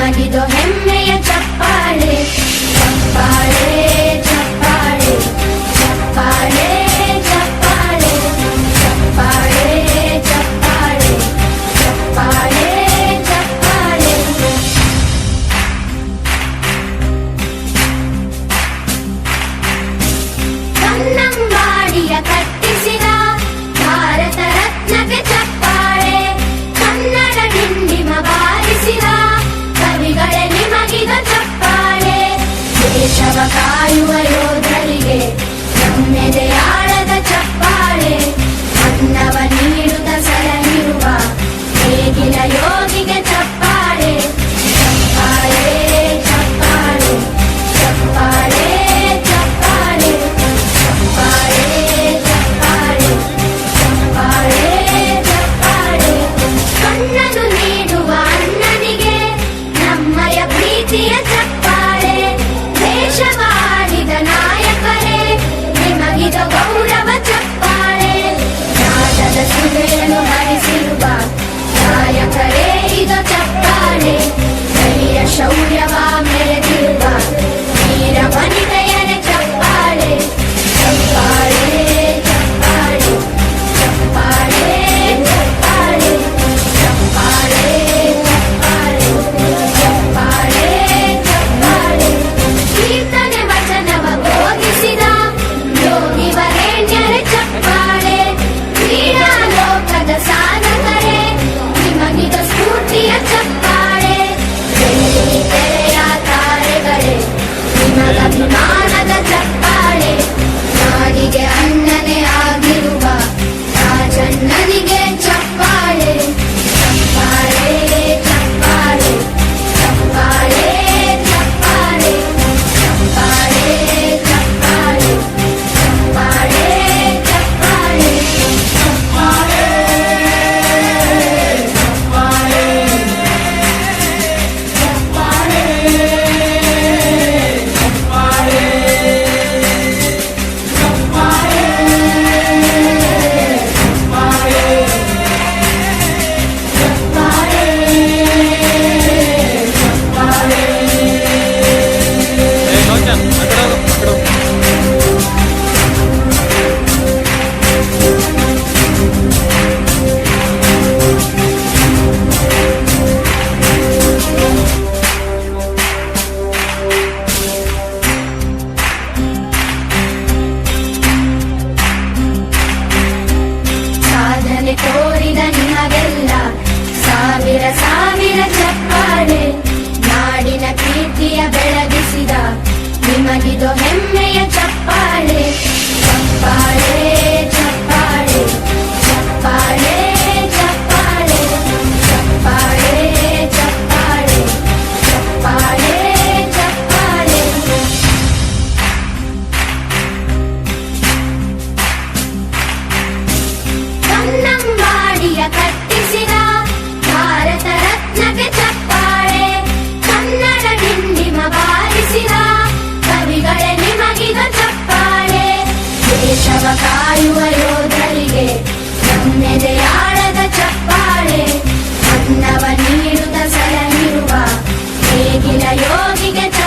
ನಿಮಗಿದು ಹೆಮ್ಮೆಯ ಚಪ್ಪಾಳೆ ಚಪ್ಪಾಳೆ ಚಪ್ಪಾಳೆ ಚಪ್ಪಾಳೆ ಚಪ್ಪಾಳೆ ಚಪ್ಪಾಳೆ ಚಪ್ಪಾಳೆ ಚಪ್ಪಾಳೆ ಚಪ್ಪಾಳೆ. ಕನ್ನಂಬಾಡಿಯ ಕಟ್ಟಿಸಿದ ಭಾರತ ರತ್ನಕ್ಕೆ ಚಪ್ಪಾಳೆ, ಕನ್ನಡ ಡಿಂಡಿಮ ಬಾರಿಸಿದ ಕವಿಗಳೇ ನಿಮಗಿದ ಚಪ್ಪಾಳೆ. ದೇಶವ ಕಾಯುವ ಯೋಧರಿಗೆ ನಮ್ಮೆದೆಯಾಳದ ಚಪ್ಪಾಳೆ, ಅನ್ನವ ನೀಡುತ್ತ ಸಲಹಿರುವ ನೇಗಿಲ ಯೋಗಿಗೆ ಚಪ್ಪಾಳೆ ಚಪ್ಪಾಳೆ ಚಪ್ಪಾಳೆ ಚಪ್ಪಾಳೆ ಚಪ್ಪಾಳೆ ಚಪ್ಪಾಳೆ ಚಪ್ಪಾಳೆ ಚಪ್ಪಾಳೆ ಚಪ್ಪಾಳೆ. ಕಣ್ಣನ್ನು ನೀಡುವ ಅಣ್ಣನಿಗೆ ನಮ್ಮಯ ಪ್ರೀತಿಯ ಚಪ್ಪಾಳೆ, ದೇಶವಾಡಿದ ನಾಯಕರೇ ನಿಮಗಿದ ಗೌರವ ಚಪ್ಪಾಳೆ. ನಾದದ ಸುಧೆಯನ್ನು ಹರಿಸಿರುವ ನಾಯಕರೇ ಇದು ಚಪ್ಪಾಳೆ, ಧೈರ್ಯ ಶೌರ್ಯವ ಮೆರೆದಿರುವ ವೀರ ವನಿತೆಯರ ಚಪ್ಪಾಳೆ ಚಪ್ಪಾಳೆ ಚಪ್ಪಾಳೆ ಚಪ್ಪಾಳೆ ಚಪ್ಪಾಳೆ ಚಪ್ಪಾಳೆ ಚಪ್ಪಾಳೆ ಚಪ್ಪಾಳೆ ಚಪ್ಪಾಳೆ. ಕೀರ್ತನೆ ವಚನವ ಬೋಧಿಸಿದ ಯೋಗಿ ವರೇಣ್ಯರ ಚಪ್ಪಾಳೆ, ಕ್ರೀಡಾ ಲೋಕದ ಸಾಧಕರೇ ನಿಮಗಿದ ಸ್ಫೂರ್ತಿಯ ಚಪ್ಪಾಳೆ. ಬೆಳ್ಳಿ ತೆರೆಯ ತಾರೆಗಳೇ ನಿಮಗಭಿಮಾನದ ಚಪ್ಪಾಳೆ, ನಾಡಿಗೆ ಅಣ್ಣನೇ ಆಗಿರುವ ರಾಜಣ್ಣನಿಗೆ ಚಪ್ಪಾಳೆ ಚಪ್ಪಾಳೆ ಚಪ್ಪಾಳೆ ಚಪ್ಪಾಳೆ ಚಪ್ಪಾಳೆ ಚಪ್ಪಾಳೆ ಚಪ್ಪಾಳೆ ಚಪ್ಪಾಳೆ ಚಪ್ಪಾಳೆ ಚಪ್ಪಾಳೆ. ಸಾಧನೆ ತೋರಿದ ನಿಮಗೆಲ್ಲ ಸಾವಿರ ಸಾವಿರ ಚಪ್ಪಾಳೆ, ನಾಡಿನ ಕೀರ್ತಿಯ ಬೆಳಗಿಸಿದ ನಿಮಗಿದು ಹೆಮ್ಮೆಯ ಚಪ್ಪಾಳೆ ಚಪ್ಪಾಳೆ ಚಪ್ಪಾಳೆ ಚಪ್ಪಾಳೆ ಚಪ್ಪಾಳೆ ಚಪ್ಪಾಳೆ ಚಪ್ಪಾಳೆ ಚಪ್ಪಾಳೆ ಚಪ್ಪಾಳೆ. ಕನ್ನಂಬಾಡಿಯ ಕಟ್ಟ